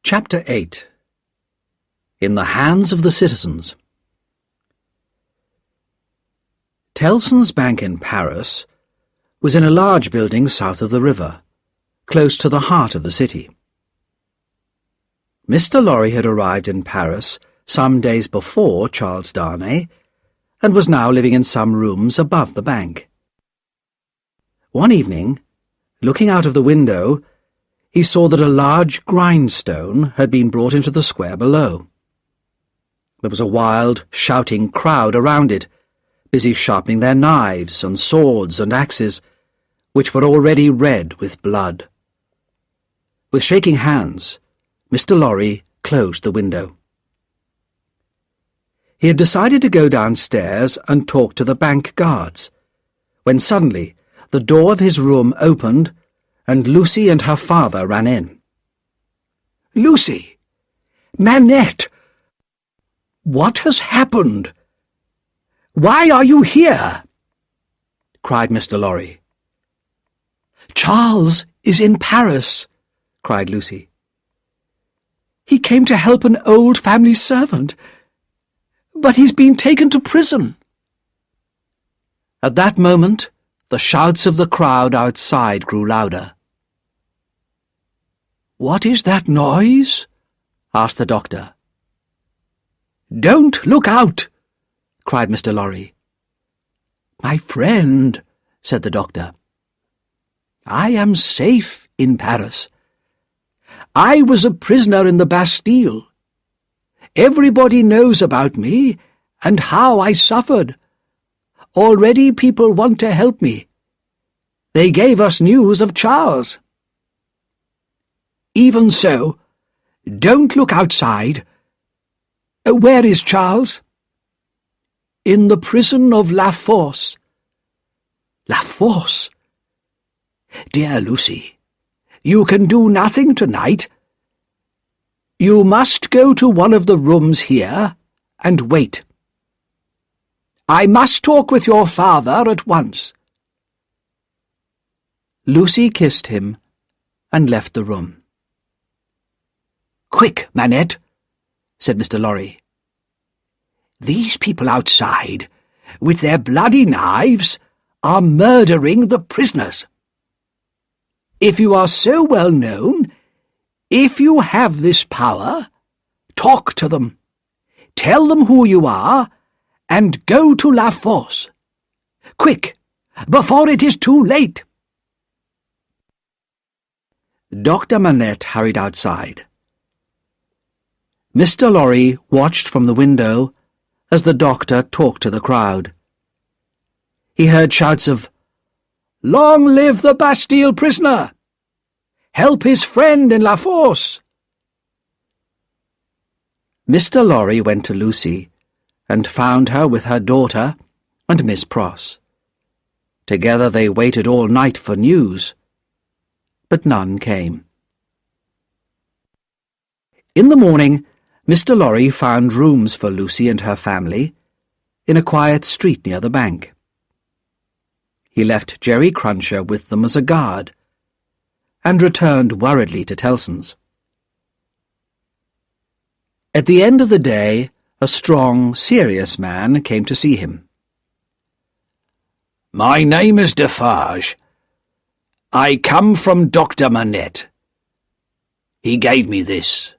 Chapter 8. In the Hands of the Citizens. Tellson's Bank in Paris was in a large building south of the river, close to the heart of the city. Mr. Lorry had arrived in Paris some days before Charles Darnay, and was now living in some rooms above the bank. One evening, looking out of the window, he saw that a large grindstone had been brought into the square below. There was a wild, shouting crowd around it, busy sharpening their knives and swords and axes, which were already red with blood. With shaking hands, Mr. Lorry closed the window. He had decided to go downstairs and talk to the bank guards, when suddenly the door of his room opened and Lucy and her father ran in. "Lucy! Manette! What has happened? Why are you here?" cried Mr. Lorry. "Charles is in Paris," cried Lucy. "He came to help an old family servant, but he's been taken to prison." At that moment, the shouts of the crowd outside grew louder. "What is that noise?" asked the doctor. "Don't look out!" cried Mr. Lorry. "My friend," said the doctor, "I am safe in Paris. I was a prisoner in the Bastille. Everybody knows about me and how I suffered. Already people want to help me. They gave us news of Charles. Even so, don't look outside. Where is Charles?" "In the prison of La Force." "La Force? Dear Lucy, you can do nothing tonight. You must go to one of the rooms here and wait. I must talk with your father at once." Lucy kissed him and left the room. "Quick, Manette," said Mr. Lorry. "These people outside, with their bloody knives, are murdering the prisoners. If you are so well known, if you have this power, talk to them. Tell them who you are, and go to La Force. Quick, before it is too late." Dr. Manette hurried outside. Mr. Lorry watched from the window as the doctor talked to the crowd. He heard shouts of, "Long live the Bastille prisoner! Help his friend in La Force!" Mr. Lorry went to Lucy and found her with her daughter and Miss Pross. Together they waited all night for news, but none came. In the morning, Mr. Lorry found rooms for Lucy and her family in a quiet street near the bank. He left Jerry Cruncher with them as a guard, and returned worriedly to Tellson's. At the end of the day, a strong, serious man came to see him. "My name is Defarge. I come from Dr. Manette. He gave me this."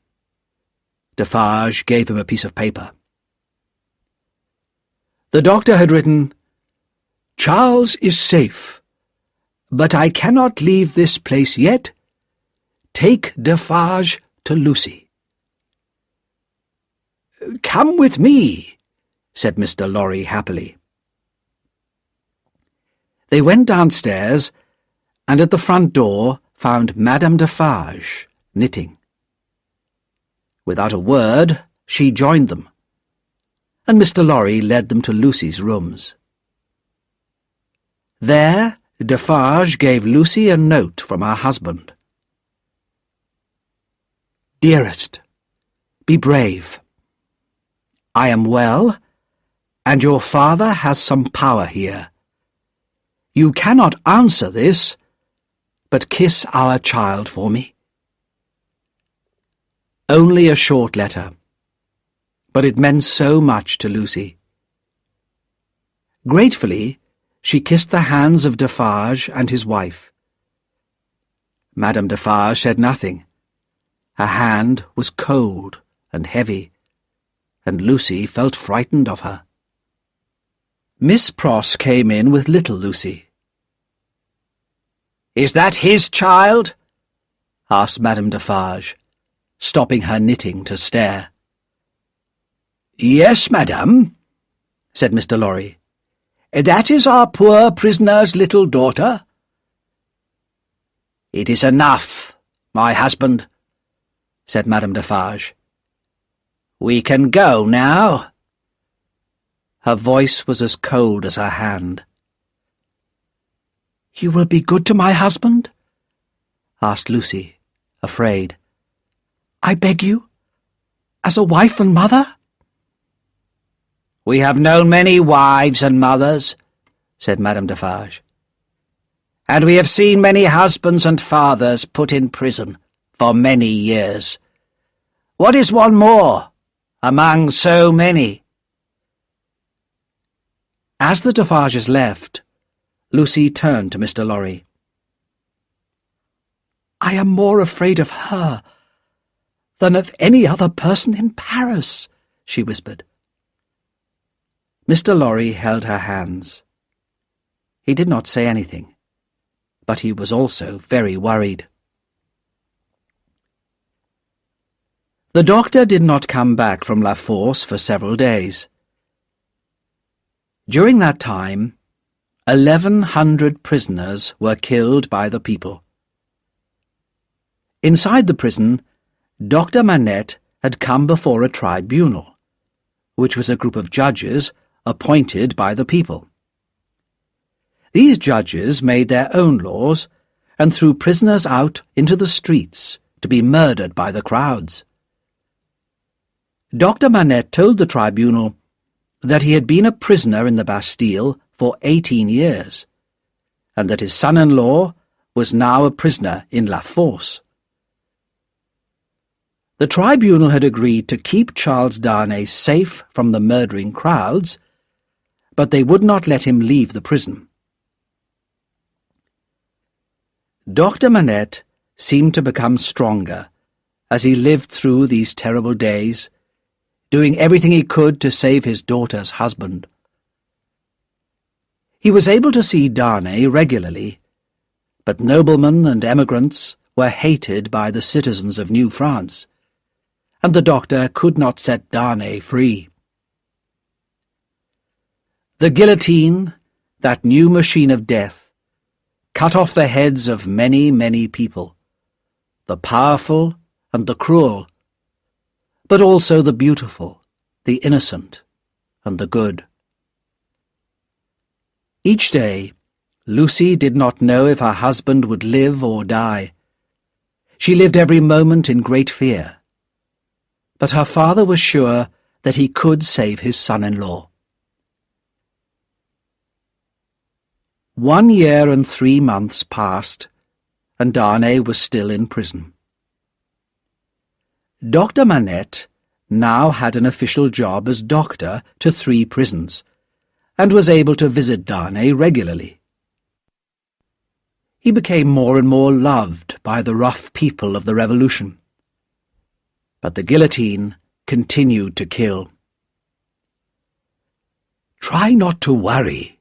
Defarge gave him a piece of paper. The doctor had written, "Charles is safe, but I cannot leave this place yet. Take Defarge to Lucy." "Come with me," said Mr. Lorry happily. They went downstairs, and at the front door found Madame Defarge knitting. Without a word, she joined them, and Mr. Lorry led them to Lucy's rooms. There, Defarge gave Lucy a note from her husband. "Dearest, be brave. I am well, and your father has some power here. You cannot answer this, but kiss our child for me." Only a short letter, but it meant so much to Lucy. Gratefully, she kissed the hands of Defarge and his wife. Madame Defarge said nothing. Her hand was cold and heavy, and Lucy felt frightened of her. Miss Pross came in with little Lucy. "Is that his child?" asked Madame Defarge, stopping her knitting to stare. "Yes, madame," said Mr. Lorry. "That is our poor prisoner's little daughter." "It is enough, my husband," said Madame Defarge. "We can go now." Her voice was as cold as her hand. "You will be good to my husband?" asked Lucy, afraid. "I beg you, as a wife and mother?" "We have known many wives and mothers," said Madame Defarge, "and we have seen many husbands and fathers put in prison for many years. What is one more among so many?" As the Defarges left, Lucy turned to Mr. Lorry. "I am more afraid of her than of any other person in Paris," she whispered. Mr. Lorry held her hands. He did not say anything, but he was also very worried. The doctor did not come back from La Force for several days. During that time, 1,100 prisoners were killed by the people. Inside the prison, Dr. Manette had come before a tribunal, which was a group of judges appointed by the people. These judges made their own laws and threw prisoners out into the streets to be murdered by the crowds. Dr. Manette told the tribunal that he had been a prisoner in the Bastille for 18 years, and that his son-in-law was now a prisoner in La Force. The tribunal had agreed to keep Charles Darnay safe from the murdering crowds, but they would not let him leave the prison. Dr. Manette seemed to become stronger as he lived through these terrible days, doing everything he could to save his daughter's husband. He was able to see Darnay regularly, but noblemen and emigrants were hated by the citizens of New France, and the doctor could not set Darnay free. The guillotine, that new machine of death, cut off the heads of many, many people, the powerful and the cruel, but also the beautiful, the innocent, and the good. Each day, Lucy did not know if her husband would live or die. She lived every moment in great fear, but her father was sure that he could save his son-in-law. 1 year and 3 months passed, and Darnay was still in prison. Dr. Manette now had an official job as doctor to 3 prisons, and was able to visit Darnay regularly. He became more and more loved by the rough people of the Revolution. But the guillotine continued to kill. "Try not to worry,"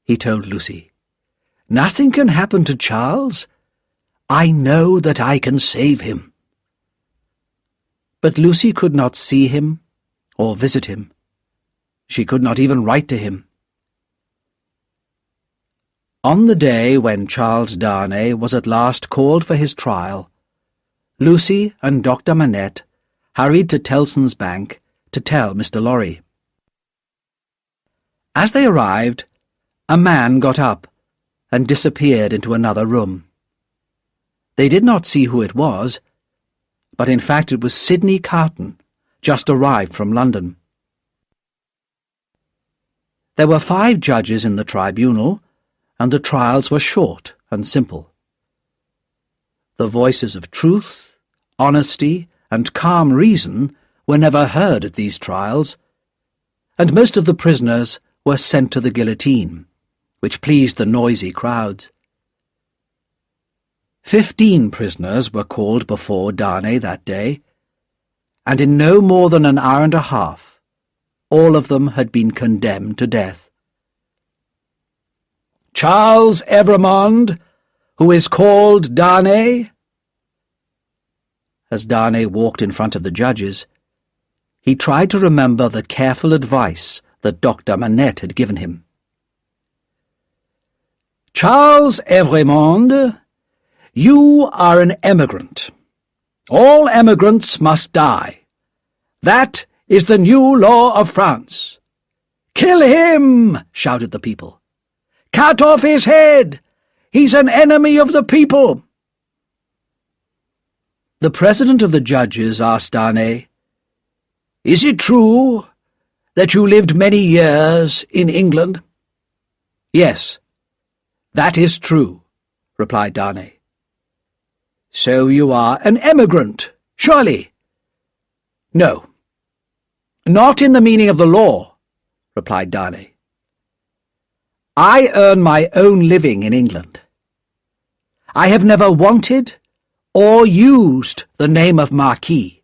he told Lucy. "Nothing can happen to Charles. I know that I can save him." But Lucy could not see him or visit him. She could not even write to him. On the day when Charles Darnay was at last called for his trial, Lucy and Dr. Manette hurried to Tellson's Bank to tell Mr. Lorry. As they arrived, a man got up and disappeared into another room. They did not see who it was, but in fact it was Sidney Carton, just arrived from London. There were 5 judges in the tribunal, and the trials were short and simple. The voices of truth, honesty, and calm reason were never heard at these trials, and most of the prisoners were sent to the guillotine, which pleased the noisy crowds. 15 prisoners were called before Darnay that day, and in no more than an hour and a half, all of them had been condemned to death. Charles Evremond, who is called Darnay. As Darnay walked in front of the judges, he tried to remember the careful advice that Dr. Manette had given him. Charles Evremond, you are an emigrant. All emigrants must die. That is the new law of France. Kill him, shouted the people. Cut off his head. He's an enemy of the people. The president of the judges asked Darnay, Is it true that you lived many years in England? Yes, that is true, replied Darnay. So you are an emigrant, surely? No, not in the meaning of the law, replied Darnay. I earn my own living in England. I have never wanted or used the name of Marquis,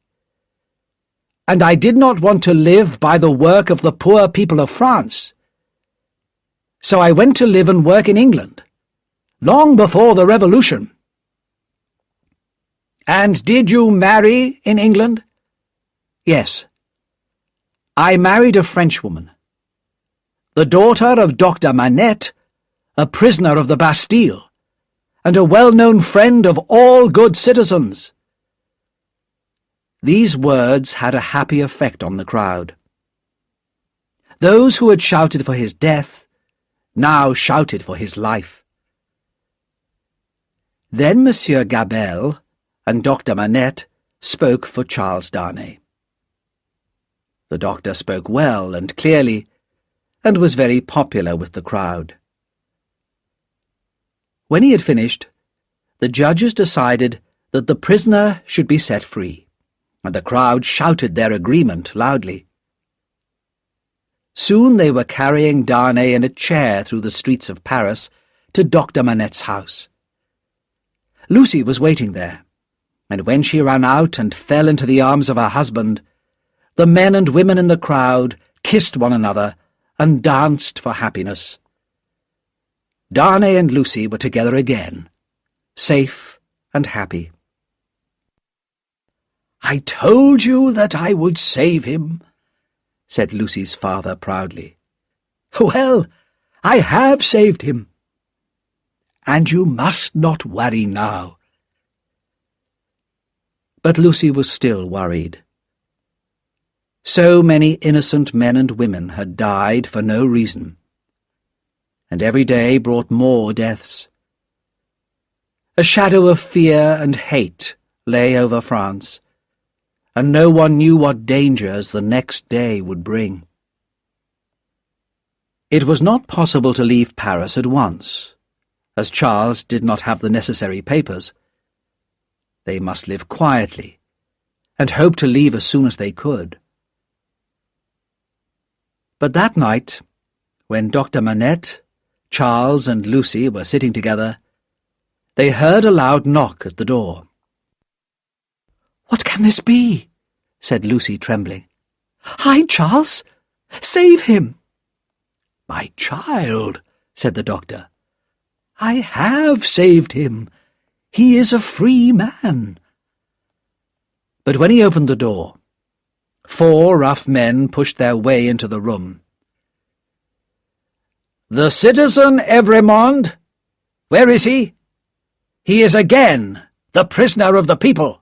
and I did not want to live by the work of the poor people of France. So I went to live and work in England, long before the Revolution. And did you marry in England? Yes. I married a Frenchwoman, the daughter of Dr. Manette, a prisoner of the Bastille, and a well-known friend of all good citizens. These words had a happy effect on the crowd. Those who had shouted for his death now shouted for his life. Then Monsieur Gabelle and Dr. Manette spoke for Charles Darnay. The doctor spoke well and clearly, and was very popular with the crowd. When he had finished, the judges decided that the prisoner should be set free, and the crowd shouted their agreement loudly. Soon they were carrying Darnay in a chair through the streets of Paris to Dr. Manette's house. Lucy was waiting there, and when she ran out and fell into the arms of her husband, the men and women in the crowd kissed one another and danced for happiness. Darnay and Lucy were together again, safe and happy. "I told you that I would save him," said Lucy's father proudly. "Well, I have saved him. And you must not worry now." But Lucy was still worried. So many innocent men and women had died for no reason, and every day brought more deaths. A shadow of fear and hate lay over France, and no one knew what dangers the next day would bring. It was not possible to leave Paris at once, as Charles did not have the necessary papers. They must live quietly, and hope to leave as soon as they could. But that night, when Dr. Manette, Charles and Lucy were sitting together, they heard a loud knock at the door. "What can this be?" said Lucy, trembling. "Hide Charles! Save him!" "My child," said the doctor, "I have saved him. He is a free man." But when he opened the door, 4 rough men pushed their way into the room. "The citizen Evremond, where is he? He is again the prisoner of the people."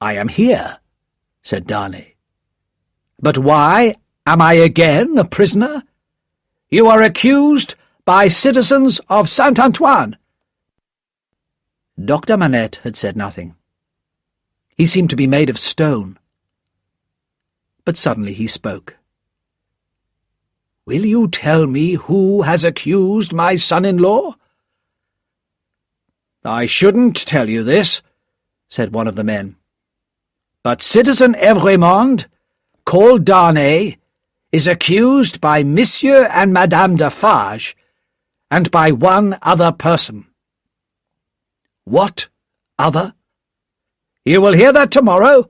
"I am here," said Darnay. "But why am I again a prisoner? You are accused by citizens of Saint-Antoine." Dr. Manette had said nothing. He seemed to be made of stone. But suddenly he spoke. "Will you tell me who has accused my son-in-law?" "I shouldn't tell you this, said one of the men. "But Citizen Evrémonde, called Darnay, is accused by Monsieur and Madame Defarge, and by one other person." "What other?" "You will hear that tomorrow,"